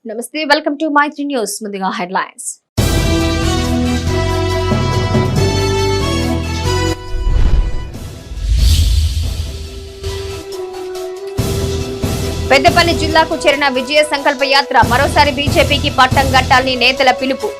నమస్తే welcome to Mythri news. ముందుగా headlines. Peddapalli జిల్లాకు చేరిన విజయ సంకల్ప యాత్ర మరోసారి బీజేపీకి పట్టం కట్టాలని నేతల పిలుపు.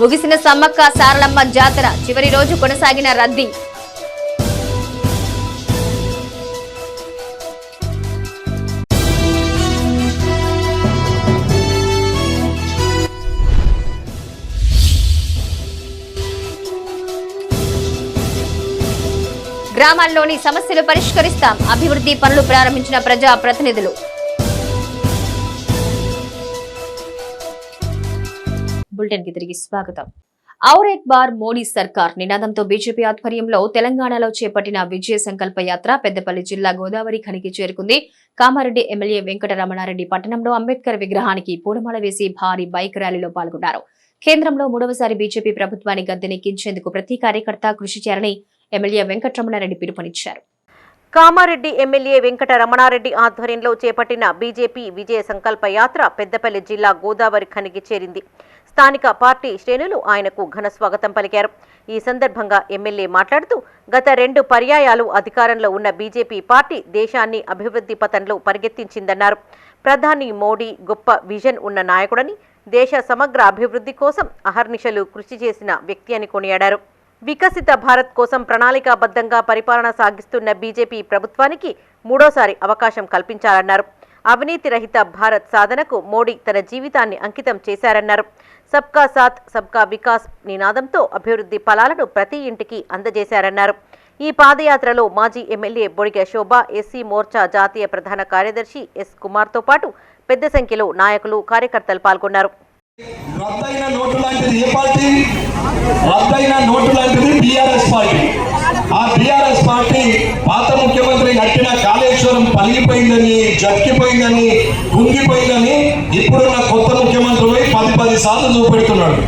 ముగిసిన సమ్మక్క సారలమ్మ జాతర చివరి రోజు కొనసాగిన రద్దీ. గ్రామాల్లోని సమస్యలు పరిష్కరిస్తాం, అభివృద్ధి పనులు ప్రారంభించిన ప్రజా ప్రతినిధులు. బులెటిన్ కి తిరిగి స్వాగతం. ఔర్ ఏక్ బార్ మోడీ సర్కార్ నినాదంతో బీజేపీ ఆధ్వర్యంలో తెలంగాణలో చేపట్టిన విజయ సంకల్ప యాత్ర పెద్దపల్లి జిల్లా గోదావరి ఖనికి చేరుకుంది. కామారెడ్డి ఎమ్మెల్యే వెంకటరమణారెడ్డి పట్టణంలో అంబేద్కర్ విగ్రహానికి పూలమాల వేసి భారీ బైక్ ర్యాలీలో పాల్గొన్నారు. కేంద్రంలో మూడవసారి బీజేపీ ప్రభుత్వాన్ని గద్దెనెక్కించేందుకు ప్రతి కార్యకర్త కృషి చేయాలని ఎమ్మెల్యే వెంకటరమణారెడ్డి పిలుపునిచ్చారు. కామారెడ్డి ఎమ్మెల్యే వెంకటరమణారెడ్డి ఆధ్వర్యంలో చేపట్టిన బీజేపీ విజయ సంకల్ప యాత్ర పెద్దపల్లి జిల్లా గోదావరి ఖనికి చేరింది. స్థానిక పార్టీ శ్రేణులు ఆయనకు ఘన స్వాగతం పలికారు. ఈ సందర్భంగా ఎమ్మెల్యే మాట్లాడుతూ గత 2 పర్యాయాలు అధికారంలో ఉన్న బీజేపీ పార్టీ దేశాన్ని అభివృద్ధి పథంలో పరిగెత్తించిందన్నారు. ప్రధాని మోడీ గొప్ప విజన్ ఉన్న నాయకుడని, దేశ సమగ్ర అభివృద్ధి కోసం అహర్నిశలు కృషి చేసిన వ్యక్తి అని కొనియాడారు. వికసిత భారత్ కోసం ప్రణాళికాబద్ధంగా పరిపాలన సాగిస్తున్న బీజేపీ ప్రభుత్వానికి మూడోసారి అవకాశం కల్పించాలన్నారు. అవినీతి రహిత భారత్ సాధనకు మోడీ తన జీవితాన్ని అంకితం చేశారన్నారు. సబ్కా సాత్ సబ్కా వికాస్ నినాదంతో అభివృద్ధి ఫలాలను ప్రతి ఇంటికి అందజేశారన్నారు. ఈ పాదయాత్రలో మాజీ ఎమ్మెల్యే బొడిగ శోభ, ఎస్సీ మోర్చా జాతీయ ప్రధాన కార్యదర్శి ఎస్ కుమార్తో పాటు పెద్ద సంఖ్యలో నాయకులు, కార్యకర్తలు పాల్గొన్నారు. రద్దయిన నోటు లాంటిది ఏ పార్టీ? రద్దయిన నోటు లాంటిది బీఆర్ఎస్ పార్టీ. ఆ బీఆర్ఎస్ పార్టీ పాత ముఖ్యమంత్రి కట్టిన కాళేశ్వరం పలిగిపోయిందని, జక్కిపోయిందని, కుంగిపోయిందని ఇప్పుడున్న కొత్త ముఖ్యమంత్రి 10 సార్లు చూపెడుతున్నాడు.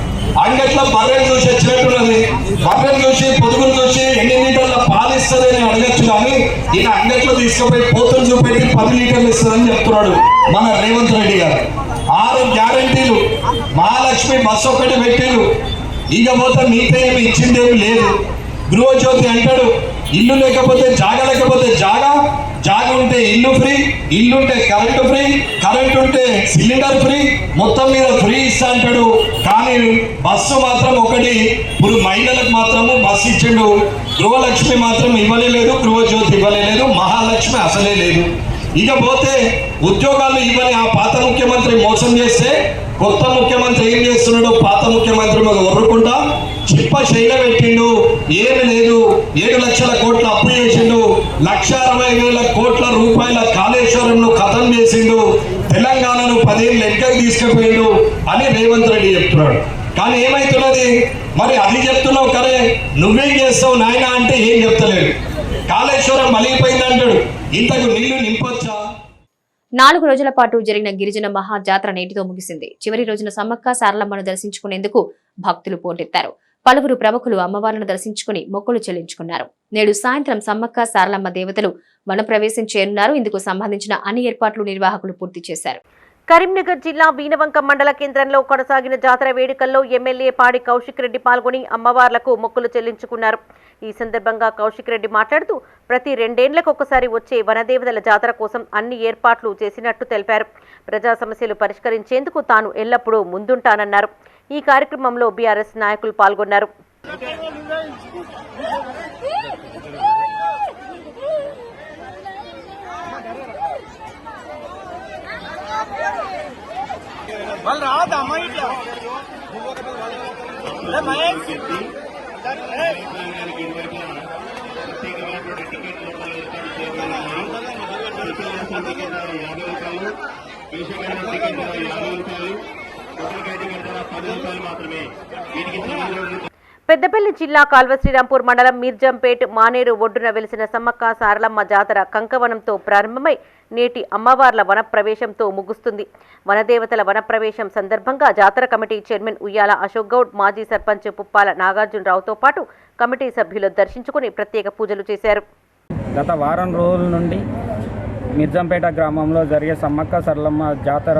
అంగట్లో బర్రెలు చూసి వచ్చినట్టున్నది. బర్రెలు చూసి, పొదుగులు చూసి ఎన్ని లీటర్ల పాలు ఇస్తుందని అడగచ్చు, కానీ ఈయన అంగట్లో తీసుకుపోయి పోతులు చూపెట్టి 10 లీటర్లు ఇస్తుందని చెప్తున్నాడు మన రేవంత్ రెడ్డి గారు. 6 గ్యారంటీలు, మహాలక్ష్మి బస్సు ఒకటి పెట్టిరు. ఇకపోతే మీతో ఏమి ఇచ్చిందేమి లేదు. గృహజ్యోతి అంటాడు, ఇల్లు లేకపోతే జాగా, లేకపోతే జాగా, జాగా ఉంటే ఇల్లు ఫ్రీ, ఇల్లు ఉంటే కరెంటు ఫ్రీ, కరెంటు ఉంటే సిలిండర్ ఫ్రీ, మొత్తం మీద ఫ్రీ ఇస్తా అంటాడు. కానీ బస్సు మాత్రం ఒకటి ఇప్పుడు మహిళలకు మాత్రము బస్సు ఇచ్చిండు. గృహలక్ష్మి మాత్రం ఇవ్వలేదు, గృహజ్యోతి ఇవ్వలేదు, మహాలక్ష్మి అసలే లేదు. ఇకపోతే ఉద్యోగాలు ఇవ్వని ఆ పాత ముఖ్యమంత్రి మోసం చేస్తే కొత్త ముఖ్యమంత్రి ఏం చేస్తున్నాడు? పాత ముఖ్యమంత్రి మీద ఒర్రుకుంటా చిప్ప శైల పెట్టిండు. ఏమి లేదు, 7 లక్షల కోట్ల అప్పు చేసిండు, 1,60,000 కోట్ల రూపాయల కాళేశ్వరంను ఖతం చేసిండు, తెలంగాణను 10 ఏళ్ళు లెక్కకు తీసుకుపోయిండు అని రేవంత్ రెడ్డి చెప్తున్నాడు. కానీ ఏమైతున్నది? మరి అది చెప్తున్నావు కరే, నువ్వేం చేస్తావు నాయన అంటే ఏం చెప్తలేడు. కాళేశ్వరం మలిగిపోయింది అంటాడు, ఇంతకు నీళ్లు నింపొచ్చా? 4 రోజుల పాటు జరిగిన గిరిజన మహాజాతర నేటితో ముగిసింది. చివరి రోజున సమ్మక్క సారలమ్మను దర్శించుకునేందుకు భక్తులు పోటెత్తారు. పలువురు ప్రముఖులు అమ్మవారిని దర్శించుకుని మొక్కులు చెల్లించుకున్నారు. నేడు సాయంత్రం సమ్మక్క సారలమ్మ దేవతలు వనప్రవేశం చేయనున్నారు. ఇందుకు సంబంధించిన అన్ని ఏర్పాట్లు నిర్వాహకులు పూర్తి చేశారు. కరీంనగర్ జిల్లా వీనవంక మండల కేంద్రంలో కొనసాగిన జాతర వేడుకల్లో ఎమ్మెల్యే పాడి కౌశిక్ రెడ్డి పాల్గొని అమ్మవార్లకు మొక్కులు చెల్లించుకున్నారు. ఈ సందర్భంగా కౌశిక్ రెడ్డి మాట్లాడుతూ ప్రతి 2 ఏళ్లకు ఒకసారి వచ్చే వనదేవతల జాతర కోసం అన్ని ఏర్పాట్లు చేసినట్టు తెలిపారు. ప్రజా సమస్యలు పరిష్కరించేందుకు తాను ఎల్లప్పుడూ ముందుంటానన్నారు. ఈ కార్యక్రమంలో బీఆర్ఎస్ నాయకులు పాల్గొన్నారు. పెద్దపల్లి జిల్లా కాల్వశ్రీరాంపూర్ మండలం మీర్జంపేట్ మానేరు ఒడ్డున వెలిసిన సమ్మక్క సారలమ్మ జాతర కంకవనంతో ప్రారంభమై నేటి అమ్మవార్ల వనప్రవేశంతో ముగుస్తుంది. వనదేవతల వనప్రవేశం సందర్భంగా జాతర కమిటీ చైర్మన్ ఉయ్యాల అశోక్ గౌడ్, మాజీ సర్పంచ్ పుప్పాల నాగార్జునరావుతో పాటు కమిటీ సభ్యులు దర్శించుకుని ప్రత్యేక పూజలు చేశారు. గత వారం రోజుల నుండి మిర్జంపేట గ్రామంలో జరిగే సమ్మక్క సారలమ్మ జాతర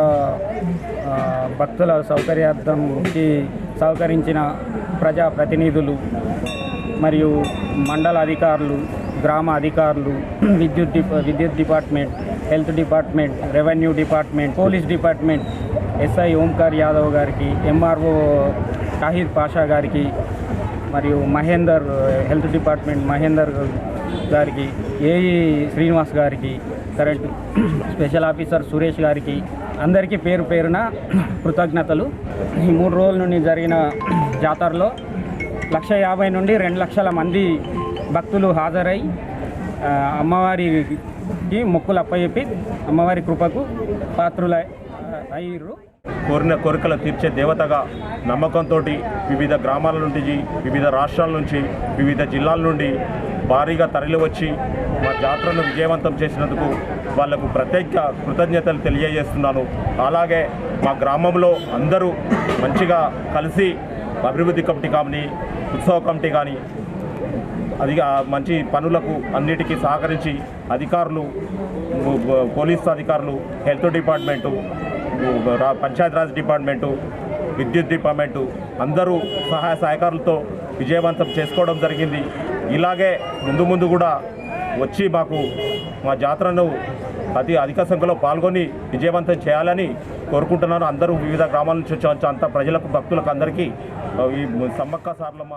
భక్తుల సౌకర్యార్థంకి సహకరించిన ప్రజాప్రతినిధులు మరియు మండల అధికారులు, గ్రామ అధికారులు, విద్యుత్ department, health department, revenue department, police department, SI Omkar Yadav గారికి, ఎంఆర్ఓ షాహిద్ పాషా గారికి మరియు మహేందర్, హెల్త్ డిపార్ట్మెంట్ మహేందర్ గారికి, ఏఈ శ్రీనివాస్ గారికి, కరెంట్ స్పెషల్ ఆఫీసర్ సురేష్ గారికి అందరికీ పేరు పేరున కృతజ్ఞతలు. ఈ 3 రోజుల నుండి జరిగిన జాతరలో 150,000 నుండి 2 లక్షల మంది భక్తులు హాజరై అమ్మవారికి మొక్కులు అప్పచెప్పి అమ్మవారి కృపకు పాత్రులై అయ్యారు. కోరిన కోరికలు తీర్చే దేవతగా నమ్మకంతో వివిధ గ్రామాల నుండి, వివిధ రాష్ట్రాల నుంచి, వివిధ జిల్లాల నుండి భారీగా తరలివచ్చి మా జాతరను విజయవంతం చేసినందుకు వాళ్లకు ప్రత్యేక కృతజ్ఞతలు తెలియజేస్తున్నాను. అలాగే మా గ్రామంలో అందరూ మంచిగా కలిసి అభివృద్ధి కమిటీ కానీ, ఉత్సవ కమిటీ కానీ అది మంచి పనులకు అన్నిటికీ సహకరించి అధికారులు, పోలీసు అధికారులు, హెల్త్ డిపార్ట్మెంటు, పంచాయతీరాజ్ డిపార్ట్మెంటు, విద్యుత్ డిపార్ట్మెంటు అందరూ సహాయ సహకారులతో విజయవంతం చేసుకోవడం జరిగింది. ఇలాగే ముందు కూడా వచ్చి మాకు మా జాతరను అధిక సంఖ్యలో పాల్గొని విజయవంతం చేయాలని కోరుకుంటున్నాను. అందరూ వివిధ గ్రామాల నుంచి వచ్చి అంత ప్రజలకు, భక్తులకు అందరికీ ఈ సమ్మక్క సారలమ్మ.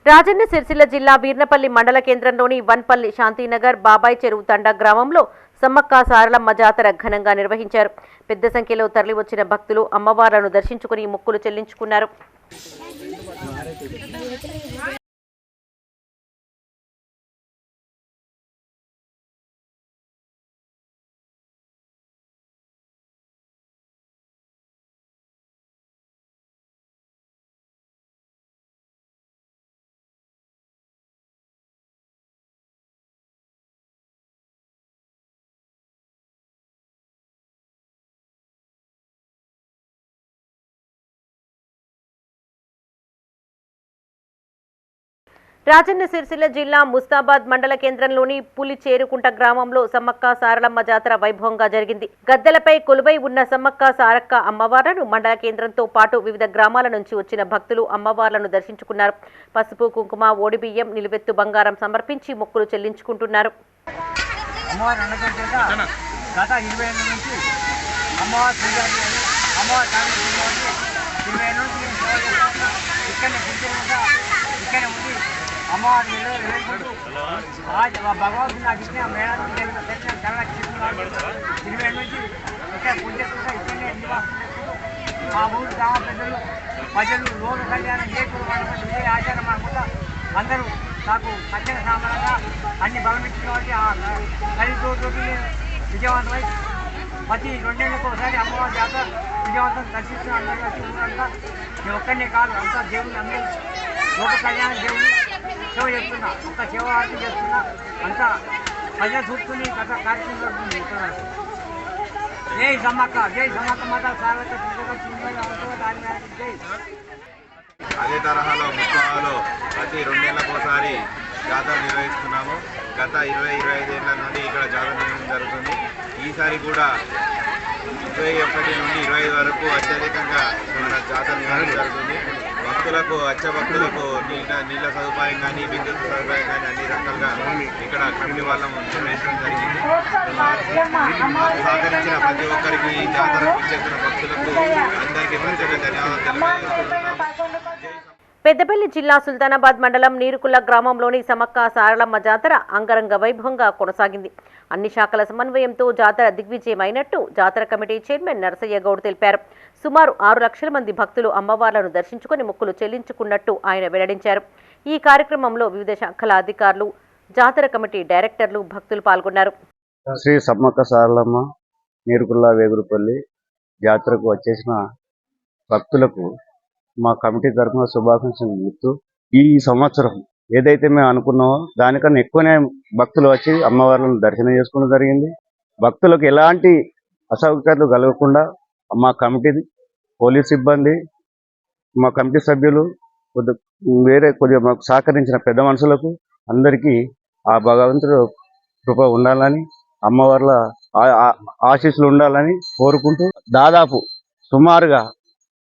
రాజన్న సిరిసిల్ల జిల్లా వీర్నపల్లి మండల కేంద్రంలోని వన్పల్లి శాంతినగర్ బాబాయ్ చెరువు తండా గ్రామంలో సమ్మక్క సారలమ్మ జాతర ఘనంగా నిర్వహించారు. పెద్ద సంఖ్యలో తరలివచ్చిన భక్తులు అమ్మవార్లను దర్శించుకుని మొక్కులు చెల్లించుకున్నారు. రాజన్న సిరిసిల్ల జిల్లా ముస్తాబాద్ మండల కేంద్రంలోని పులి చేరుకుంట గ్రామంలో సమ్మక్క సారలమ్మ జాతర వైభవంగా జరిగింది. గద్దెలపై కొలువై ఉన్న సమ్మక్క సారక్క అమ్మవార్లను మండల కేంద్రంతో పాటు వివిధ గ్రామాల నుంచి వచ్చిన భక్తులు అమ్మవార్లను దర్శించుకున్నారు. పసుపు, కుంకుమ, ఓడిబియ్యం, నిలువెత్తు బంగారం సమర్పించి మొక్కులు చెల్లించుకుంటున్నారు. अम्मार आज भगवान मेड़ा पूजे మా ఊరు గ్రామ పెద్దలు, ప్రజలు, లోక కళ్యాణం చేకూరమని ఆచారం అనుకుంటా అందరూ నాకు ఖచ్చితంగా సామాన్యంగా అన్ని బలమిచ్చిన కాబట్టి ఆ కలితోటి విజయవంతమై ప్రతి 2 ఏళ్ళకు ఒకసారి అమ్మవారి జాతర విజయవంతం దర్శిస్తున్న అందరూ ఊరంతా నేను ఒక్కనే కాదు, అంతా దేవుని అందరూ లోక కళ్యాణ దేవుని సేవ చేస్తున్నా, ఒక్క సేవ ఆర్తి చేస్తున్నా, అంతా ప్రజలు చూసుకుని గత కార్యక్రమం జై సమ్మక్క, జై సమ్మక్క మాత సారలక్క జై. అదే తరహాలో ముఖ్యంలో ప్రతి 2 ఏళ్ళకోసారి జాతర నిర్వహిస్తున్నాము. గత 20-25 ఏళ్ళ నుండి ఇక్కడ జాతర నిర్వహించడం జరుగుతుంది. ఈసారి కూడా 21 నుండి 25 వరకు అత్యధికంగా మన జాతర నిర్వహించడం జరుగుతుంది. భక్తులకు, భక్తులకు నీళ్ళ సదుపాయం కానీ, విద్యుత్ సదుపాయం కానీ అన్ని రకాలుగా ఇక్కడ కమిటీ వాళ్ళం నిర్వహించడం జరిగింది. సహకరించిన ప్రతి ఒక్కరికి, ఈ జాతర విచ్చేసిన భక్తులకు అందరికీ ప్రత్యేక ధన్యవాదాలు తెలియజేస్తున్నాం. పెద్దపల్లి జిల్లా సుల్తానాబాద్ మండలం నీరుకుల్ల గ్రామంలోని సమ్మక్క సారలమ్మ జాతర అంగరంగ వైభవంగా కొనసాగింది. అన్ని శాఖల సమన్వయంతో జాతర దిగ్విజయమైనట్టు జాతర కమిటీ చైర్మన్ నరసయ్య గౌడ్ తెలిపారు. సుమారు 6 లక్షల మంది భక్తులు అమ్మవార్లను దర్శించుకుని మొక్కులు చెల్లించుకున్నట్టు ఆయన వెల్లడించారు. ఈ కార్యక్రమంలో వివిధ శాఖల అధికారులు, జాతర కమిటీ డైరెక్టర్లు, భక్తులు పాల్గొన్నారు. శ్రీ సమ్మక్క సారలమ్మ నీరుకుల్ల వేగురుపల్లి జాతరకు వచ్చేసిన భక్తులకు మా కమిటీ తరఫున శుభాకాంక్షలు చెప్తూ ఈ సంవత్సరం ఏదైతే మేము అనుకున్నామో దానికన్నా ఎక్కువనే భక్తులు వచ్చి అమ్మవార్లను దర్శనం చేసుకోవడం జరిగింది. భక్తులకు ఎలాంటి అసౌకర్యాలు కలగకుండా మా కమిటీ, పోలీస్ సిబ్బంది, మా కమిటీ సభ్యులు, కొద్దిగా మాకు సహకరించిన పెద్ద మనుషులకు అందరికీ ఆ భగవంతుడు కృప ఉండాలని, అమ్మవార్ల ఆశీస్సులు ఉండాలని కోరుకుంటూ దాదాపు సుమారుగా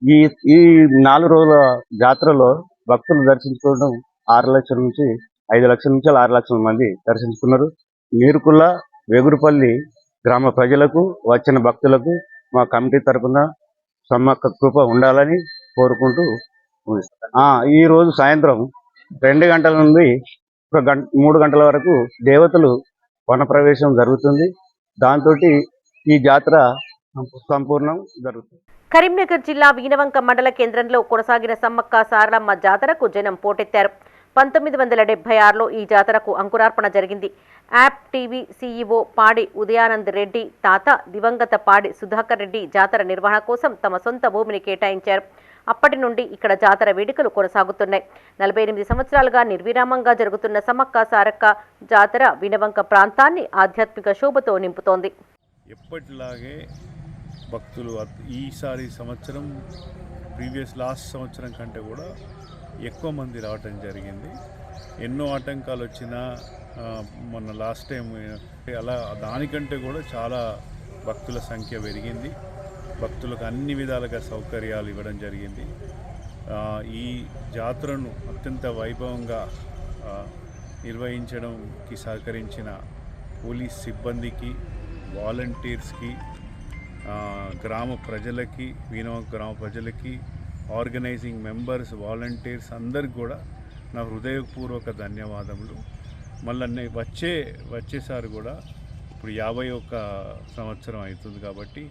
ఈ 4 రోజుల జాతరలో భక్తులు దర్శించుకోవడం 6 లక్షల నుంచి 5 లక్షల నుంచి 6 లక్షల మంది దర్శించుకున్నారు. నీరుకుల్ల వేగురుపల్లి గ్రామ ప్రజలకు, వచ్చిన భక్తులకు మా కమిటీ తరఫున సమ్మక్క కృప ఉండాలని కోరుకుంటూ ఈ రోజు సాయంత్రం 2 గంటల నుండి 3 గంటల వరకు దేవతలు వనప్రవేశం జరుగుతుంది. దాంతో ఈ జాతర సంపూర్ణం జరుగుతుంది. కరీంనగర్ జిల్లా వీణవంక మండల కేంద్రంలో కొనసాగిన సమ్మక్క సారలమ్మ జాతరకు జనం పోటెత్తారు. 1976లో ఈ జాతరకు అంకురార్పణ జరిగింది. యాప్ టీవీ సీఈఓ పాడి ఉదయానంద్ రెడ్డి తాత దివంగత పాడి సుధాకర్ రెడ్డి జాతర నిర్వహణ కోసం తమ సొంత భూమిని కేటాయించారు. అప్పటి నుండి ఇక్కడ జాతర వేడుకలు కొనసాగుతున్నాయి. 48 సంవత్సరాలుగా నిర్విరామంగా జరుగుతున్న సమ్మక్క సారక్క జాతర వీణవంక ప్రాంతాన్ని ఆధ్యాత్మిక శోభతో నింపుతోంది. ఎప్పటిలాగే భక్తులు ఈసారి సంవత్సరం లాస్ట్ సంవత్సరం కంటే కూడా ఎక్కువ మంది రావటం జరిగింది. ఎన్నో ఆటంకాలు వచ్చినా మొన్న లాస్ట్ టైం అలా దానికంటే కూడా చాలా భక్తుల సంఖ్య పెరిగింది. భక్తులకు అన్ని విధాలుగా సౌకర్యాలు ఇవ్వడం జరిగింది. ఈ జాతరను అత్యంత వైభవంగా నిర్వహించడానికి సహకరించిన పోలీస్ సిబ్బందికి, వాలంటీర్స్కి, గ్రామ ప్రజలకి, వీణవంక గ్రామ ప్రజలకి, ఆర్గనైజింగ్ మెంబర్స్, వాలంటీర్స్ అందరికి కూడా నా హృదయపూర్వక ధన్యవాదములు. మళ్ళీ వచ్చేసారి కూడా ఇప్పుడు 51 సంవత్సరం అవుతుంది కాబట్టి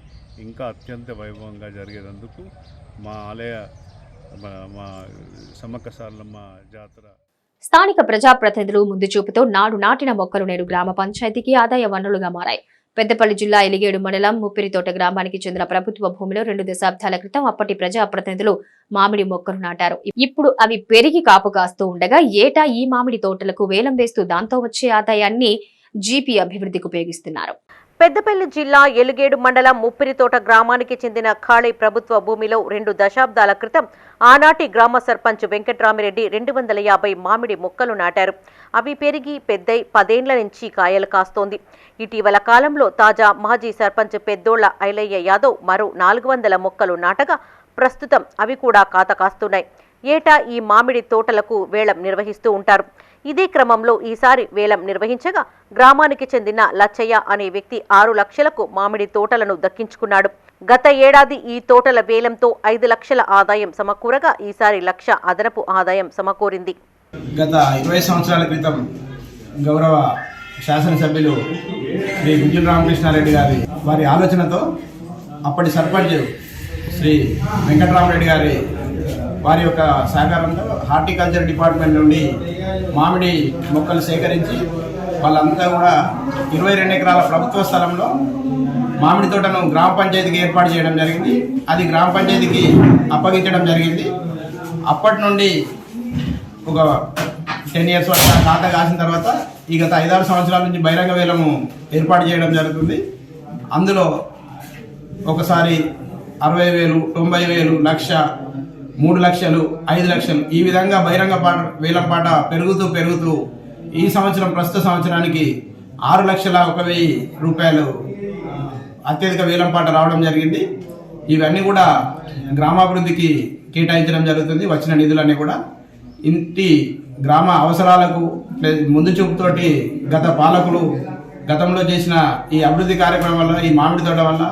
ఇంకా అత్యంత వైభవంగా జరిగేందుకు మా ఆలయ మా సమ్మక్క సారలమ్మ జాతర. స్థానిక ప్రజాప్రతినిధులు ముందు చూపుతో నాడు నాటిన మొక్కలు నేడు గ్రామ పంచాయతీకి ఆదాయ వనరులుగా మారాయి. పెద్దపల్లి జిల్లా ఎలిగేడు మండలం ముప్పిరితోట గ్రామానికి చెందిన ప్రభుత్వ భూమిలో 2 దశాబ్దాల క్రితం అప్పటి ప్రజాప్రతినిధులు మామిడి మొక్కలు నాటారు. ఇప్పుడు అవి పెరిగి కాపు కాస్తూ ఉండగా ఏటా ఈ మామిడి తోటలకు వేలం వేస్తూ దాంతో వచ్చే ఆదాయాన్ని జీపీ అభివృద్ధికి ఉపయోగిస్తున్నారు. పెద్దపల్లి జిల్లా ఎలుగేడు మండలం ముప్పిరితోట గ్రామానికి చెందిన ఖాళీ ప్రభుత్వ భూమిలో 2 దశాబ్దాల క్రితం ఆనాటి గ్రామ సర్పంచ్ వెంకట్రామిరెడ్డి 250 మామిడి మొక్కలు నాటారు. అవి పెరిగి పెద్దై 10 ఏళ్ల నుంచి కాయలు కాస్తోంది. ఇటీవల కాలంలో తాజా మాజీ సర్పంచ్ పెద్దోళ్ల ఐలయ్య యాదవ్ మరో 400 మొక్కలు నాటగా ప్రస్తుతం అవి కూడా కాత కాస్తున్నాయి. ఏటా ఈ మామిడి తోటలకు వేలం నిర్వహిస్తూ ఉంటారు. ఇదే క్రమంలో ఈసారి వేలం నిర్వహించగా గ్రామానికి చెందిన లచ్చయ్య అనే వ్యక్తి 6 లక్షలకు మామిడి తోటలను దక్కించుకున్నాడు. గత ఏడాది ఈ తోటల వేలంతో 5 లక్షల ఆదాయం సమకూరగా ఈసారి 1 లక్ష అదనపు ఆదాయం సమకూరింది. గత 20 సంవత్సరాల క్రితం గౌరవ శాసనసభ్యులు శ్రీ గుజ్జుల రామకృష్ణారెడ్డి గారి వారి ఆలోచనతో అప్పటి సర్పంచ్ శ్రీ వెంకటరామరెడ్డి గారి వారి యొక్క సహకారంతో హార్టికల్చర్ డిపార్ట్మెంట్ నుండి మామిడి మొక్కలు సేకరించి వాళ్ళంతా కూడా 22 ఎకరాల ప్రభుత్వ స్థలంలో మామిడి తోటను గ్రామ పంచాయతీకి ఏర్పాటు చేయడం జరిగింది. అది గ్రామ పంచాయతీకి అప్పగించడం జరిగింది. అప్పటి నుండి ఒక 10 ఇయర్స్ వరకు ఖాతా కాసిన తర్వాత ఈ గత 5-6 సంవత్సరాల నుంచి బహిరంగ వేలము ఏర్పాటు చేయడం జరుగుతుంది. అందులో ఒకసారి 60,000, 90,000, 1 లక్ష, 3 లక్షలు, 5 లక్షలు ఈ విధంగా బహిరంగ వేలం పాట పెరుగుతూ ఈ సంవత్సరం ప్రస్తుత సంవత్సరానికి 6,01,000 రూపాయలు అత్యధిక వేలం పాట రావడం జరిగింది. ఇవన్నీ కూడా గ్రామాభివృద్ధికి కేటాయించడం జరుగుతుంది. వచ్చిన నిధులన్నీ కూడా ఇంటి గ్రామ అవసరాలకు ముందు చూపుతోటి గత పాలకులు గతంలో చేసిన ఈ అభివృద్ధి కార్యక్రమం వల్ల, ఈ మామిడి తోట వల్ల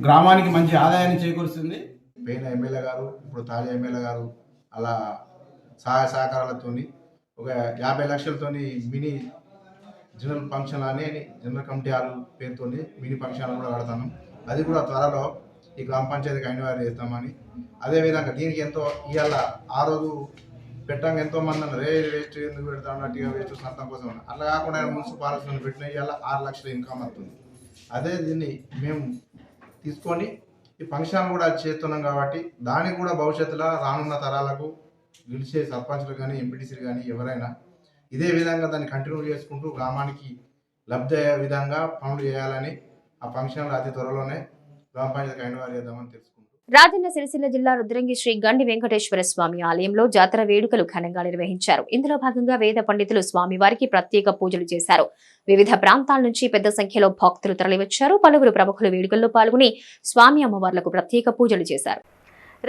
గ్రామానికి మంచి ఆదాయాన్ని చేకూరుస్తుంది. పైన ఎమ్మెల్యే గారు, ఇప్పుడు తాజా ఎమ్మెల్యే గారు అలా సహాయ సహకారాలతో ఒక 50 లక్షలతోని మినీ జనరల్ ఫంక్షన్ అని జనరల్ కమిటీ హాల్ పేరుతో మినీ ఫంక్షన్ కూడా కడతాను. అది కూడా త్వరలో ఈ గ్రామ పంచాయతీకి అయినవారు చేస్తామని. అదేవిధంగా దీనికి ఎంతో ఇవాళ ఆ రోజు పెట్టంగా ఎంతో మంది అన్నారు, వేస్ట్ ఎందుకు పెడతా ఉన్నట్టుగా వేస్ట్ సొంతం కోసం అట్లా కాకుండా మున్సిపాలిటీలను పెట్టిన ఇవాళ 6 లక్షల ఇన్కమ్ వస్తుంది. అదే దీన్ని మేము తీసుకొని ఈ ఫంక్షన్ కూడా చేస్తున్నాం కాబట్టి దానికి కూడా భవిష్యత్తులో రానున్న తరాలకు గెలిచే సర్పంచ్లు కానీ ఎంపీటీసీలు కానీ ఎవరైనా ఇదే విధంగా దాన్ని కంటిన్యూ చేసుకుంటూ గ్రామానికి లబ్ధి అయ్యే విధంగా పనులు చేయాలని ఆ ఫంక్షన్లు అతి త్వరలోనే గ్రామ పంచాయతీ అయినవారు చేద్దామని తెలుసుకుంటాం. రాజన్న సిరిసిల్ల జిల్లా రుద్రంగి శ్రీ గండి వెంకటేశ్వర స్వామి ఆలయంలో జాతర వేడుకలు ఘనంగా నిర్వహించారు. ఇందులో భాగంగా వేద పండితులు స్వామివారికి ప్రత్యేక పూజలు చేశారు. వివిధ ప్రాంతాల నుంచి పెద్ద సంఖ్యలో భక్తులు తరలివచ్చారు. పలువురు ప్రముఖులు వేడుకల్లో పాల్గొని స్వామి అమ్మవార్లకు ప్రత్యేక పూజలు చేశారు.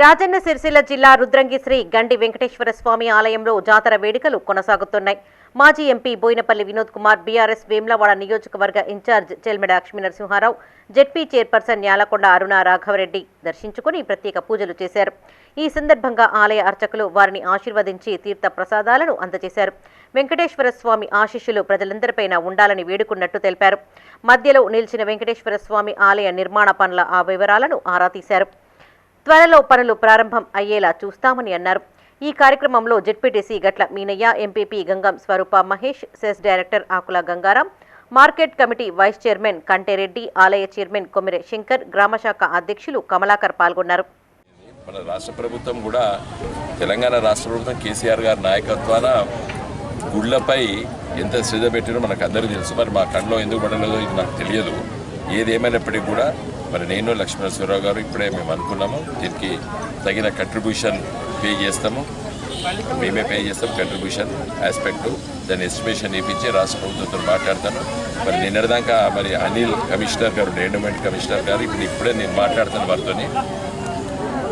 రాజన్న సిరిసిల్ల జిల్లా రుద్రంగి శ్రీ గండి వెంకటేశ్వర స్వామి ఆలయంలో జాతర వేడుకలు కొనసాగుతున్నాయి. మాజీ ఎంపీ బోయినపల్లి వినోద్ కుమార్, బీఆర్ఎస్ వేములవాడ నియోజకవర్గ incharge Chelmeda Lakshmi Narasimha Rao, ZP chairperson Nyalakonda Aruna Raghava Reddy దర్శించుకుని ప్రత్యేక పూజలు చేశారు. ఈ సందర్భంగా ఆలయ అర్చకులు వారిని ఆశీర్వదించి తీర్థ ప్రసాదాలను అందజేశారు. వెంకటేశ్వర స్వామి ఆశీస్సులు ప్రజలందరిపైన ఉండాలని వేడుకున్నట్టు తెలిపారు. మధ్యలో నిలిచిన వెంకటేశ్వర స్వామి ఆలయ నిర్మాణ పనుల ఆ వివరాలను ఆరా తీశారు. త్వరలో పనులు ప్రారంభం అయ్యేలా చూస్తామని అన్నారు. ఈ కార్యక్రమంలో ZPTC Gatla Meenaiah, MPP Gangam Swaroopa Mahesh, cess director Akula Gangaram, market committee vice chairman Kante Reddy, ఆలయ చైర్మన్ కొమిరె శంకర్, గ్రామశాఖ అధ్యక్షులు కమలాకర్ పాల్గొన్నారు. మన రాష్ట్ర ప్రభుత్వం కూడా తెలంగాణ రాష్ట్ర ప్రభుత్వం కేసీఆర్ గారి నాయకత్వాన గుళ్లపై ఎంత శ్రద్ధ పెట్టినో మనకు అందరికీ తెలుసు. మరి మా కళ్ళలో ఎందుకు పడలేదో ఇది నాకు తెలియదు. ఏదేమైనప్పటికీ కూడా మరి నేను లక్ష్మీనరసింహరావు గారు ఇప్పుడే మేము అనుకున్నాము, దీనికి తగిన కంట్రిబ్యూషన్ పే చేస్తాము, మేమే పే చేస్తాం కంట్రిబ్యూషన్ ఆస్పెక్ట్. దాని ఎస్టిమేషన్ ఇప్పించి రాష్ట్ర ప్రభుత్వంతో మాట్లాడతాను. మరి నిన్నటిదాకా మరి అనిల్ కమిషనర్ గారు, ఎండోమెంట్ కమిషనర్ గారు ఇప్పుడే నేను మాట్లాడతాను వారితో.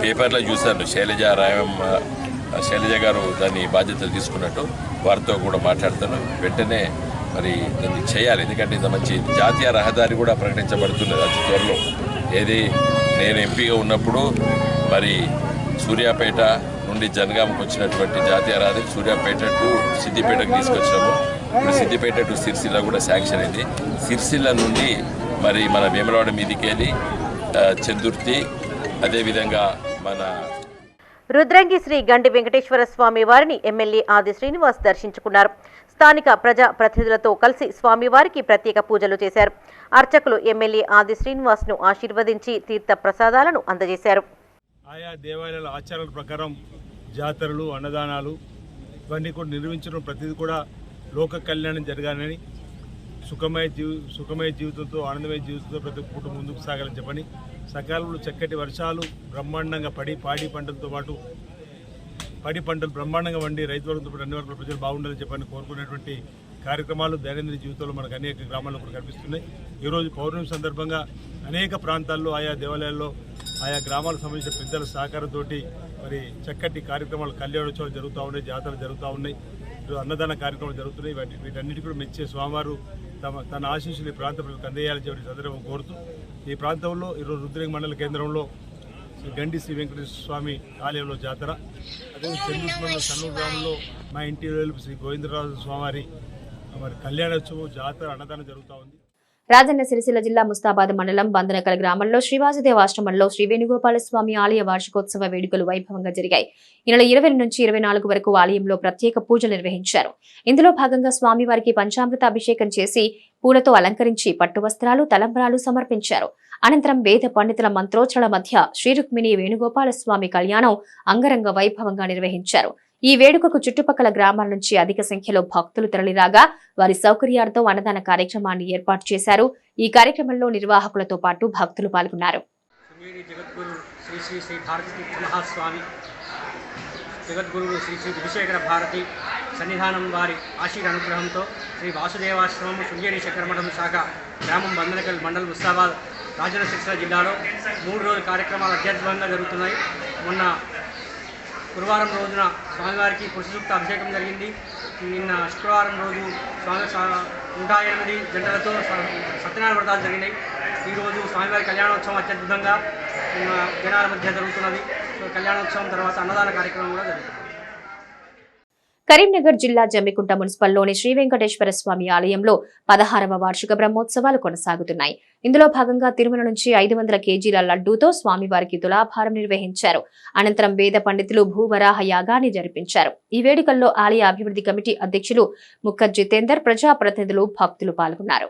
పేపర్లో చూశాను శైలజ గారు దాని బాధ్యతలు తీసుకున్నట్టు, వారితో కూడా మాట్లాడతాను. వెంటనే మరి దీన్ని చేయాలి. ఎందుకంటే ఇంత మంచి జాతీయ రహదారి కూడా ప్రకటించబడుతున్నది అతి త్వరలో. ఏది నేను ఎంపీగా ఉన్నప్పుడు మరి సూర్యాపేట నుండి జనగామకు వచ్చినటువంటి జాతీయ రహదారి సూర్యాపేట టు సిద్దిపేటకు తీసుకొచ్చినాము. ఇప్పుడు సిద్దిపేట టు సిరిసిల్ల కూడా శాంక్షన్ అయింది. సిరిసిల్ల నుండి మరి మన వేములవాడ మీదికి వెళ్ళి చందుర్తి, అదేవిధంగా మన రుద్రంగి శ్రీ గండి వెంకటేశ్వర స్వామి వారిని ఎమ్మెల్యే ఆది శ్రీనివాస్ దర్శించుకున్నారు. స్థానిక ప్రజా ప్రతినిధులతో కలిసి స్వామివారికి ప్రత్యేక పూజలు చేశారు. అర్చకులు ఎమ్మెల్యే ఆది శ్రీనివాస్ను ఆశీర్వదించి తీర్థ ప్రసాదాలను అందజేశారు. ఆయా దేవాలయాల ఆచారాల ప్రకారం జాతరలు, అన్నదానాలు ఇవన్నీ కూడా నిర్వహించడం ప్రతిదీ కూడా లోక కళ్యాణం జరగాలని, సుఖమయ జీవితంతో, ఆనందమయ జీవితంతో ప్రతి కుటుంబం ముందుకు సాగాలని చెప్పని, సకాలంలో చక్కటి వర్షాలు బ్రహ్మాండంగా పడి పాడి పంటలతో పాటు పాడి పంటలు బ్రహ్మాండంగా వండి రైతు వర్గంతో పాటు అన్ని వర్గాల ప్రజలు బాగుండాలని చెప్పని కోరుకునేటువంటి కార్యక్రమాలు దైనందిన జీవితంలో మనకు అనేక గ్రామాల్లో కూడా కనిపిస్తున్నాయి. ఈరోజు పౌర్ణమి సందర్భంగా అనేక ప్రాంతాల్లో ఆయా దేవాలయాల్లో ఆయా గ్రామాలకు సంబంధించిన పెద్దల సహకారంతో మరి చక్కటి కార్యక్రమాలు, కళ్యాణోత్సవాలు జరుగుతూ ఉన్నాయి, జాతరలు జరుగుతూ ఉన్నాయి, అన్నదాన కార్యక్రమాలు జరుగుతున్నాయి. వీటన్నిటి కూడా మెచ్చే స్వామివారు తన ఆశీస్సులు ఈ ప్రాంత ప్రజలకు అందజేయాలని చెప్పి సందర్భం కోరుతూ ఈ ప్రాంతంలో ఈరోజు రుద్రంగి మండల కేంద్రంలో శ్రీ గండి శ్రీ వెంకటేశ్వర స్వామి ఆలయంలో జాతర, అదే చెన్నూరు మండలం సన్నూరు గ్రామంలో మా ఇంటి వేలుపు శ్రీ గోవిందరాజు స్వామివారి మరి కళ్యాణోత్సవం, జాతర, అన్నదానం జరుగుతూ ఉంది. రాజన్న సిరిసిల్ల జిల్లా ముస్తాబాద్ మండలం బందనకల్ గ్రామంలో శ్రీవాసుదేవాశ్రమంలో శ్రీ వేణుగోపాల స్వామి ఆలయ వార్షికోత్సవ వేడుకలు వైభవంగా జరిగాయి. ఈ నెల 20 నుంచి 24 వరకు ఆలయంలో ప్రత్యేక పూజలు నిర్వహించారు. ఇందులో భాగంగా స్వామివారికి పంచామృత అభిషేకం చేసి పూలతో అలంకరించి పట్టు వస్త్రాలు, తలంబ్రాలు సమర్పించారు. అనంతరం వేద పండితుల మంత్రోచ్చరణ మధ్య శ్రీ రుక్మిణి వేణుగోపాల స్వామి కళ్యాణం అంగరంగ వైభవంగా నిర్వహించారు. ఈ వేడుకకు చుట్టుపక్కల గ్రామాల నుంచి అధిక సంఖ్యలో భక్తులు తరలిరాగా వారి సౌకర్యార్థం అన్నదాన కార్యక్రమాన్ని ఏర్పాటు చేశారు. ఈ కార్యక్రమంలో నిర్వాహకులతో పాటు భక్తులు పాల్గొన్నారు. జగద్గురు శ్రీ శ్రీ శ్రీ భారతీ మహాస్వామి, జగద్గురువు శ్రీ శ్రీ విజయశేఖర భారతి సన్నిధానం వారి ఆశీర్ అనుగ్రహంతో శ్రీ వాసుదేవాశ్రమం శృంగేరి శంకరమఠం శాఖ గ్రామం బందనకల్ మండల్ ముస్తాబాద్ రాజన్న సిరిసిల్ల జిల్లాలో 3 రోజుల కార్యక్రమాలు అత్యద్భుతంగా జరుగుతున్నాయి. మొన్న గురువారం రోజున స్వామివారికి పురుషసూక్త అభిషేకం జరిగింది. నిన్న శుక్రవారం రోజు స్వామి 108 జంటలతో సత్యనారాయణ వ్రతాలు జరిగినాయి. ఈరోజు స్వామివారి కళ్యాణోత్సవం అత్యద్భుతంగా జనాల మధ్య జరుగుతున్నది. కళ్యాణోత్సవం తర్వాత అన్నదాన కార్యక్రమం కూడా జరుగుతుంది. కరీంనగర్ జిల్లా జమ్మికుంట మున్సిపల్లోని శ్రీ వెంకటేశ్వర స్వామి ఆలయంలో 16వ వార్షిక బ్రహ్మోత్సవాలు కొనసాగుతున్నాయి. ఇందులో భాగంగా తిరుమల నుంచి 500 కేజీల లడ్డూతో స్వామివారికి తులాభారం నిర్వహించారు. అనంతరం వేద పండితులు భూవరాహ యాగాన్ని జరిపించారు. ఈ వేడుకల్లో ఆలయ అభివృద్ధి కమిటీ అధ్యక్షులు ముక్క జితేందర్, ప్రజాప్రతినిధులు, భక్తులు పాల్గొన్నారు.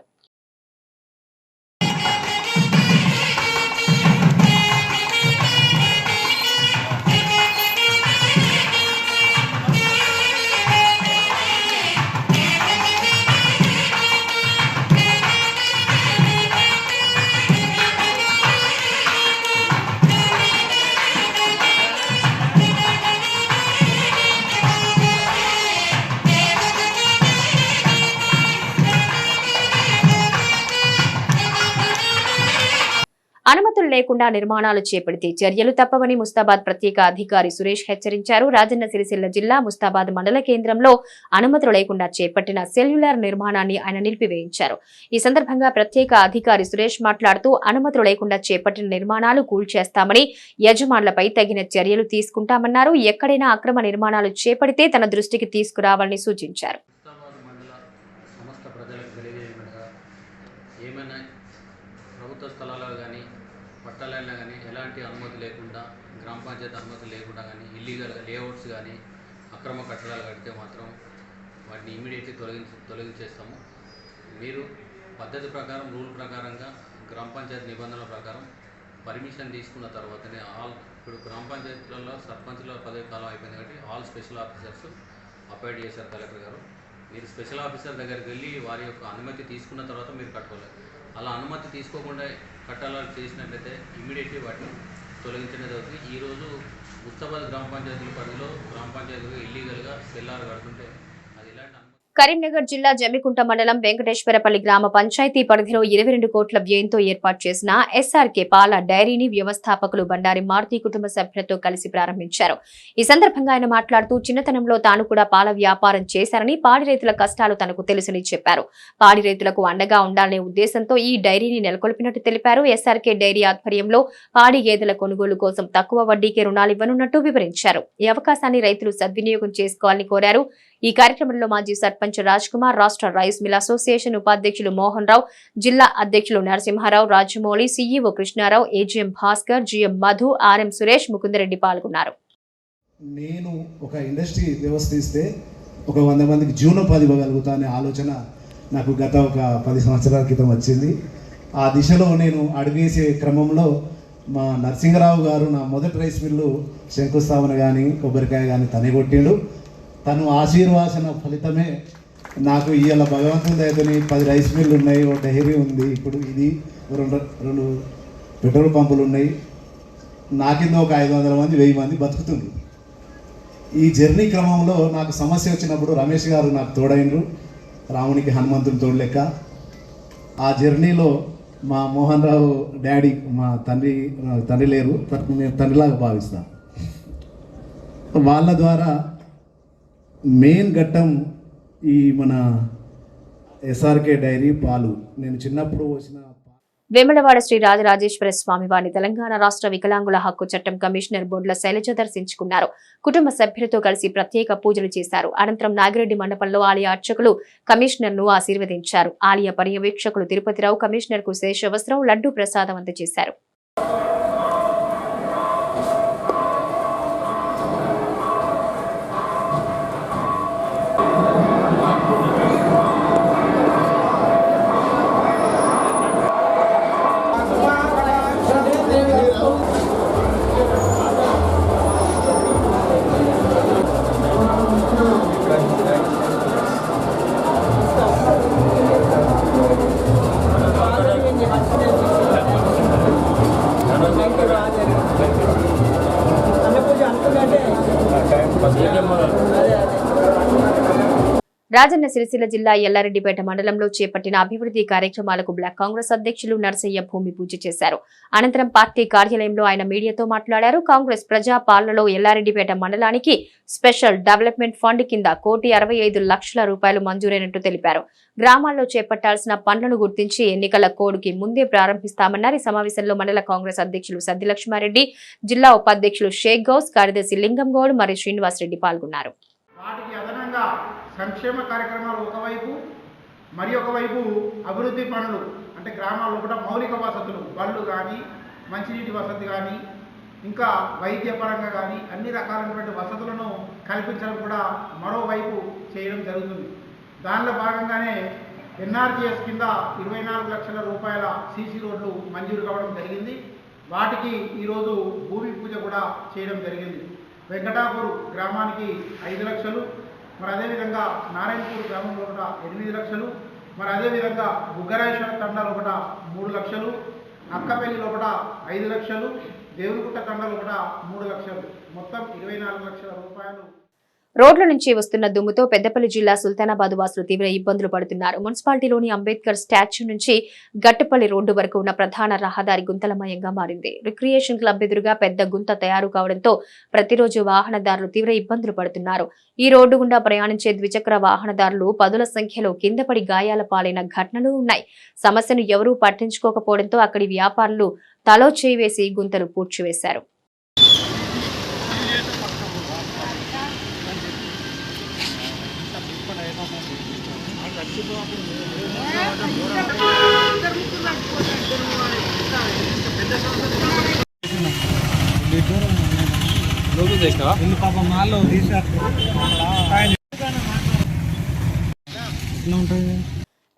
లేకుండా నిర్మాణాలు చేపడితే చర్యలు తప్పవని ముస్తాబాద్ ప్రత్యేక అధికారి సురేష్ హెచ్చరించారు. రాజన్న సిరిసిల్ల జిల్లా ముస్తాబాద్ మండల కేంద్రంలో అనుమతులు లేకుండా చేపట్టిన సెల్యులార్ నిర్మాణాన్ని ఆయన నిలిపివేయించారు. ఈ సందర్భంగా ప్రత్యేక అధికారి సురేష్ మాట్లాడుతూ అనుమతులు లేకుండా చేపట్టిన నిర్మాణాలు కూల్చేస్తామని, యజమానులపై తగిన చర్యలు తీసుకుంటామన్నారు. ఎక్కడైనా అక్రమ నిర్మాణాలు చేపడితే తన దృష్టికి తీసుకురావాలని సూచించారు. ఏమైనా ప్రభుత్వ స్థలాల్లో కానీ పట్టాలైనా కానీ ఎలాంటి అనుమతి లేకుండా, గ్రామ పంచాయతీ అనుమతి లేకుండా కానీ, ఇల్లీగల్ లేఅవుట్స్ కానీ అక్రమ కట్టడాలు కడితే మాత్రం వాటిని ఇమీడియట్లీ తొలగించేస్తాము. మీరు పద్ధతి ప్రకారం, రూల్ ప్రకారంగా, గ్రామ పంచాయతీ నిబంధనల ప్రకారం పర్మిషన్ తీసుకున్న తర్వాతనే ఇప్పుడు గ్రామ పంచాయతీలలో సర్పంచ్ల పదవి కాలం అయిపోయింది కాబట్టి ఆల్ స్పెషల్ ఆఫీసర్స్ అపాయింట్ చేశారు కలెక్టర్ గారు. మీరు స్పెషల్ ఆఫీసర్ దగ్గరికి వెళ్ళి వారి యొక్క అనుమతి తీసుకున్న తర్వాత మీరు కట్టుకోవాలి. అలా అనుమతి తీసుకోకుండా కట్టాలని చేసినట్లయితే ఇమీడియట్లీ వాటిని తొలగించడం జరుగుతుంది. ఈరోజు ముస్తాబాద్ గ్రామ పంచాయతీల పరిధిలో గ్రామ పంచాయతీగా ఇల్లీగల్గా సెల్లార్ కడుతుంటే అది ఇలాంటి కరీంనగర్ జిల్లా జమ్మికుంట మండలం వెంకటేశ్వరపల్లి గ్రామ పంచాయతీ పరిధిలో 22 కోట్ల వ్యయంతో ఏర్పాటు చేసిన ఎస్ఆర్కే పాల డైరీని వ్యవస్థాపకులు బండారి మారుతి కుటుంబ సభ్యులతో కలిసి ప్రారంభించారు. ఈ సందర్భంగా ఆయన మాట్లాడుతూ చిన్నతనంలో తాను కూడా పాల వ్యాపారం చేశారని, పాడి రైతుల కష్టాలు తనకు తెలుసని చెప్పారు. పాడి రైతులకు అండగా ఉండాలనే ఉద్దేశంతో ఈ డైరీని నెలకొల్పినట్టు తెలిపారు. ఎస్ఆర్కే డైరీ ఆధ్వర్యంలో పాడి గేదెల కొనుగోలు కోసం తక్కువ వడ్డీకే రుణాలు ఇవ్వనున్నట్టు వివరించారు. ఈ అవకాశాన్ని రైతులు సద్వినియోగం చేసుకోవాలని కోరారు. ఈ కార్యక్రమంలో మాజీ సర్పంచ్ రాజ్ కుమార్, రాష్ట్ర రైస్ మిల్ అసోసియేషన్ ఉపాధ్యక్షులు మోహన్ రావు, జిల్లా అధ్యక్షులు Narasimharao, Rajamouli, CEO Krishnarao, AGM Bhaskar, GM Madhu, RM Suresh, Mukundareddy పాల్గొన్నారు. నేను ఒక ఇండస్ట్రీ వ్యవస్థిస్తే ఒక 100 మందికి జీవనోపాధి ఇవ్వగలుగుతా అనే ఆలోచన నాకు గత ఒక 10 సంవత్సరాల క్రితం వచ్చింది. ఆ దిశలో నేను అడుగేసే క్రమంలో మా నరసింహరావు గారు నా మొదటి రైస్ మిల్లు శంకుస్థాపన కానీ కొబ్బరికాయ కానీ తనే కొట్టిండు. తను ఆశీర్వాసన ఫలితమే నాకు ఇవాళ భగవంతుని దయతోని 10 రైస్ మిల్లు ఉన్నాయి, ఒక డైరీ ఉంది, ఇప్పుడు ఇది రెండు పెట్రోల్ పంపులు ఉన్నాయి. నా కింద ఒక 500 మంది 1000 మంది బతుకుతుండ్రు. ఈ జర్నీ క్రమంలో నాకు సమస్య వచ్చినప్పుడు రమేష్ గారు నాకు తోడైనరు, రామునికి హనుమంతుని తోడు లెక్క. ఆ జర్నీలో మా మోహన్ రావు డాడీ, మా తండ్రి లేరు, నేను తండ్రిలాగా భావిస్తాను. వాళ్ళ ద్వారా మెయిన్ ఘట్టం ఈ మన ఎస్ఆర్కే డైరీ పాలు. నేను చిన్నప్పుడు వచ్చిన వేములవాడ శ్రీ రాజరాజేశ్వర స్వామి వారిని తెలంగాణ రాష్ట్ర వికలాంగుల హక్కు చట్టం కమిషనర్ బొడ్ల శైలజ దర్శించుకున్నారు. కుటుంబ సభ్యులతో కలిసి ప్రత్యేక పూజలు చేశారు. అనంతరం నాగిరెడ్డి మండపంలో ఆలయ అర్చకులు కమిషనర్ ను ఆశీర్వదించారు. ఆలయ పర్యవేక్షకులు తిరుపతిరావు కమిషనర్ కు శేషవస్త్రం, లడ్డూ ప్రసాదం అందజేశారు. రాజన్న సిరిసిల్ల జిల్లా ఎల్లారెడ్డిపేట మండలంలో చేపట్టిన అభివృద్ధి కార్యక్రమాలకు బ్లాక్ కాంగ్రెస్ అధ్యక్షులు నర్సయ్య భూమి పూజ చేశారు. అనంతరం పార్టీ కార్యాలయంలో ఆయన మీడియాతో మాట్లాడారు. కాంగ్రెస్ ప్రజా పాలనలో ఎల్లారెడ్డిపేట మండలానికి స్పెషల్ డెవలప్మెంట్ ఫండ్ కింద 1,65,00,000 రూపాయలు మంజూరైనట్టు తెలిపారు. గ్రామాల్లో చేపట్టాల్సిన పనులను గుర్తించి ఎన్నికల కోడ్కి ముందే ప్రారంభిస్తామన్నారు. ఈ సమావేశంలో మండల కాంగ్రెస్ అధ్యక్షులు సద్దిలక్ష్మారెడ్డి, జిల్లా ఉపాధ్యక్షులు షేక్ గౌస్, కార్యదర్శి లింగం గౌడ్ మరియు శ్రీనివాసరెడ్డి పాల్గొన్నారు. వాటికి అదనంగా సంక్షేమ కార్యక్రమాలు ఒకవైపు, మరి ఒకవైపు అభివృద్ధి పనులు అంటే గ్రామాల్లో కూడా మౌలిక వసతులు, బళ్ళు కానీ, మంచినీటి వసతి కానీ, ఇంకా వైద్యపరంగా కానీ అన్ని రకాలైనటువంటి వసతులను కల్పించడం కూడా మరోవైపు చేయడం జరుగుతుంది. దానిలో భాగంగానే ఎన్ఆర్జీఎస్ కింద 24 లక్షల రూపాయల సీసీ రోడ్లు మంజూరు కావడం జరిగింది. వాటికి ఈరోజు భూమి పూజ కూడా చేయడం జరిగింది. వెంకటాపూర్ గ్రామానికి 5 లక్షలు, మరి అదేవిధంగా నారాయణపూర్ గ్రామంలో కూడా 8 లక్షలు, మరి అదేవిధంగా బుగ్గరాయేశ్వర తండాలో కూడా 3 లక్షలు, అక్కపల్లిలో కూడా 5 లక్షలు, దేవునిగుట్ట తండాలో కూడా 3 లక్షలు, మొత్తం 24 లక్షల రూపాయలు. రోడ్ల నుంచి వస్తున్న దుమ్ముతో పెద్దపల్లి జిల్లా సుల్తానాబాద్ వాసులు తీవ్ర ఇబ్బందులు పడుతున్నారు. మున్సిపాలిటీలోని అంబేద్కర్ స్టాచ్యూ నుంచి గట్టుపల్లి రోడ్డు వరకు ఉన్న ప్రధాన రహదారి గుంతలమయంగా మారింది. రిక్రియేషన్ క్లబ్ ఎదురుగా పెద్ద గుంత తయారు కావడంతో ప్రతిరోజు వాహనదారులు తీవ్ర ఇబ్బందులు పడుతున్నారు. ఈ రోడ్డు గుండా ప్రయాణించే ద్విచక్ర వాహనదారులు పదుల సంఖ్యలో కింద పడి గాయాల పాలైన ఘటనలు ఉన్నాయి. సమస్యను ఎవరూ పట్టించుకోకపోవడంతో అక్కడి వ్యాపారులు తలో చేయి వేసి గుంతలు పూడ్చివేశారు.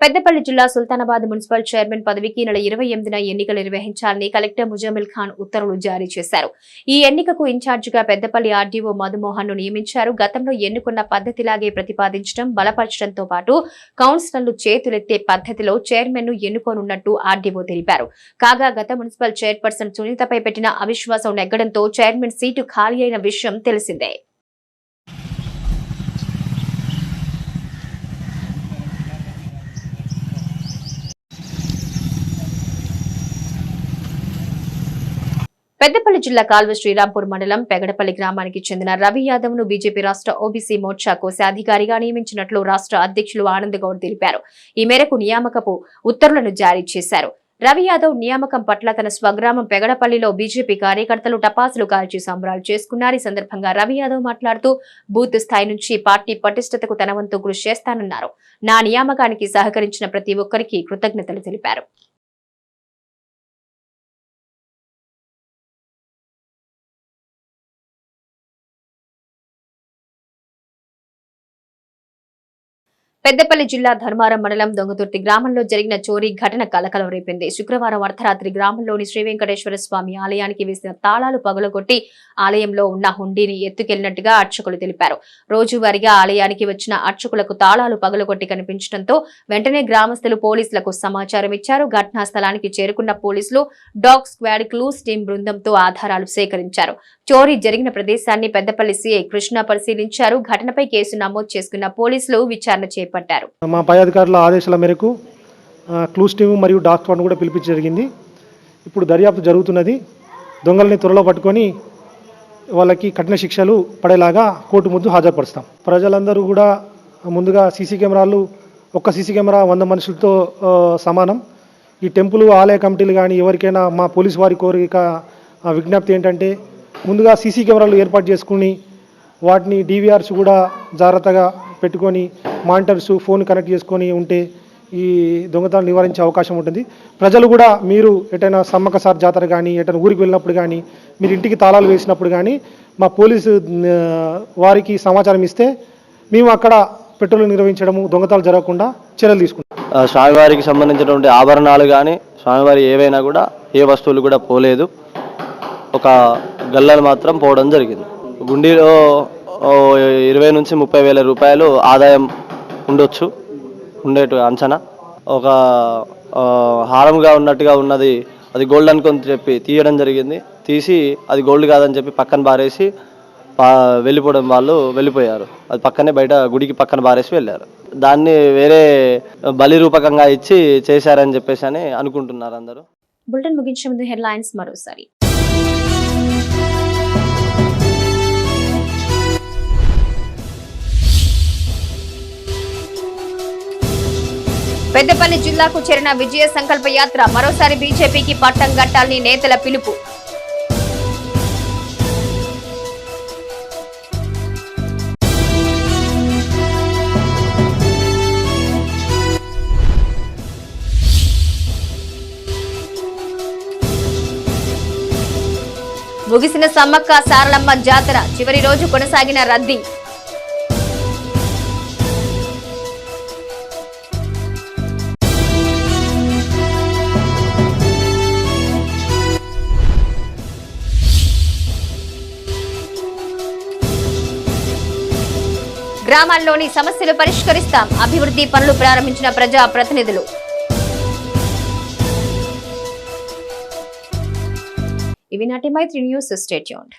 పెద్దపల్లి జిల్లా సుల్తానాబాద్ మున్సిపల్ చైర్మన్ పదవికి నెల 28న ఎన్నికలు నిర్వహించాలని కలెక్టర్ ముజమిల్ ఖాన్ ఉత్తర్వులు జారీ చేశారు. ఈ ఎన్నికకు ఇన్ఛార్జిగా పెద్దపల్లి ఆర్డీఓ మధుమోహన్ ను నియమించారు. గతంలో ఎన్నుకున్న పద్ధతిలాగే ప్రతిపాదించడం, బలపరచడంతో పాటు కౌన్సిలర్లు చేతులెత్తే పద్ధతిలో చైర్మన్ ను ఎన్నుకోనున్నట్టు ఆర్డీఓ తెలిపారు. కాగా గత మున్సిపల్ చైర్పర్సన్ సునీతపై పెట్టిన అవిశ్వాసం నెగ్గడంతో చైర్మన్ సీటు ఖాళీ అయిన విషయం తెలిసిందే. పెద్దపల్లి జిల్లా కాల్వ శ్రీరాంపూర్ మండలం పెగడపల్లి గ్రామానికి చెందిన రవి యాదవ్ ను బీజేపీ రాష్ట్ర ఓబీసీ మోర్చా కోశాధికారిగా నియమించినట్లు రాష్ట్ర అధ్యక్షులు ఆనంద్ గౌడ్ తెలిపారు. ఈ మేరకు నియామకపు ఉత్తర్వులను జారీ చేశారు. రవి యాదవ్ నియామకం పట్ల తన స్వగ్రామం పెగడపల్లిలో బీజేపీ కార్యకర్తలు టపాసులు కాల్చి సంబరాలు చేసుకున్నారు. ఈ సందర్భంగా రవి యాదవ్ మాట్లాడుతూ బూత్ స్థాయి నుంచి పార్టీ పటిష్టతకు తన వంతు కృషి చేస్తానన్నారు. నా నియామకానికి సహకరించిన ప్రతి ఒక్కరికి కృతజ్ఞతలు తెలిపారు. పెద్దపల్లి జిల్లా ధర్మారం మండలం దొంగతుర్తి గ్రామంలో జరిగిన చోరీ ఘటన కలకలం రేపింది. శుక్రవారం అర్ధరాత్రి గ్రామంలోని శ్రీ వెంకటేశ్వర స్వామి ఆలయానికి వేసిన తాళాలు పగలగొట్టి ఆలయంలో ఉన్న హుండీని ఎత్తుకెళ్లినట్టుగా అర్చకులు తెలిపారు. రోజువారీగా ఆలయానికి వచ్చిన అర్చకులకు తాళాలు పగలగొట్టి కనిపించడంతో వెంటనే గ్రామస్తులు పోలీసులకు సమాచారం ఇచ్చారు. ఘటనా స్థలానికి చేరుకున్న పోలీసులు డాగ్ స్క్వాడ్ క్లూస్ టీం బృందంతో ఆధారాలు సేకరించారు. చోరీ జరిగిన ప్రదేశాన్ని పెద్దపల్లి సీఐ కృష్ణ పరిశీలించారు. ఘటనపై కేసు నమోదు చేసుకున్న పోలీసులు విచారణ చేపట్టారు. మా పై అధికారుల ఆదేశాల మేరకు క్లూస్ టీం మరియు డాగ్ స్క్వాడ్ కూడా పిలిపించ జరిగింది. ఇప్పుడు దర్యాప్తు జరుగుతున్నది. దొంగల్ని త్వరలో పట్టుకొని వాళ్ళకి కఠిన శిక్షలు పడేలాగా కోర్టు ముందు హాజరుపరుస్తాం. ప్రజలందరూ కూడా ముందుగా సీసీ కెమెరాలు, ఒక్క సీసీ కెమెరా 100 మనుషులతో సమానం. ఈ టెంపుల్ ఆలయ కమిటీలు కానీ ఎవరికైనా మా పోలీసు వారి కోరిక విజ్ఞప్తి ఏంటంటే ముందుగా సీసీ కెమెరాలు ఏర్పాటు చేసుకుని వాటిని డీవీఆర్స్ కూడా జాగ్రత్తగా పెట్టుకొని మానిటర్స్ ఫోన్ కనెక్ట్ చేసుకొని ఉంటే ఈ దొంగతనాలు నివారించే అవకాశం ఉంటుంది. ప్రజలు కూడా మీరు ఎటైనా సమ్మక్క సార్ జాతర కానీ ఎటైనా ఊరికి వెళ్ళినప్పుడు కానీ మీరు ఇంటికి తాళాలు వేసినప్పుడు కానీ మా పోలీసు వారికి సమాచారం ఇస్తే మేము అక్కడ పెట్రోల్ నిర్వహించడము, దొంగతనాలు జరగకుండా చర్యలు తీసుకుంటాం. స్వామివారికి సంబంధించినటువంటి ఆభరణాలు కానీ స్వామివారి ఏవైనా కూడా ఏ వస్తువులు కూడా పోలేదు. ఒక గల్లలు మాత్రం పోవడం జరిగింది. గుండీలో 20 నుంచి 30 వేల రూపాయలు ఆదాయం ఉండొచ్చు, ఉండేటు అంచనా. ఒక హారంగా ఉన్నట్టుగా ఉన్నది అది గోల్డ్ అనుకొని చెప్పి తీయడం జరిగింది. తీసి అది గోల్డ్ కాదని చెప్పి పక్కన బారేసి వెళ్ళిపోవడం, వాళ్ళు వెళ్ళిపోయారు. అది పక్కనే బయట గుడికి పక్కన బారేసి వెళ్ళారు. దాన్ని వేరే బలి రూపకంగా ఇచ్చి చేశారని చెప్పేసి అని అనుకుంటున్నారు అందరూ. బులెటిన్ ముగించే ముందు హెడ్లైన్స్ మరోసారి. పెద్దపల్లి జిల్లాకు చేరిన విజయ సంకల్ప యాత్ర, మరోసారి బీజేపీకి పట్టం కట్టాలని నేతల పిలుపు. ముగిసిన సమ్మక్క సారలమ్మ జాతర, చివరి రోజు కొనసాగిన రద్దీ. గ్రామాల్లోని సమస్యలు పరిష్కరిస్తాం, అభివృద్ధి పనులు ప్రారంభించిన ప్రజా ప్రతినిధులు. ఇవి నాటి మైత్రి న్యూస్. Stay tuned.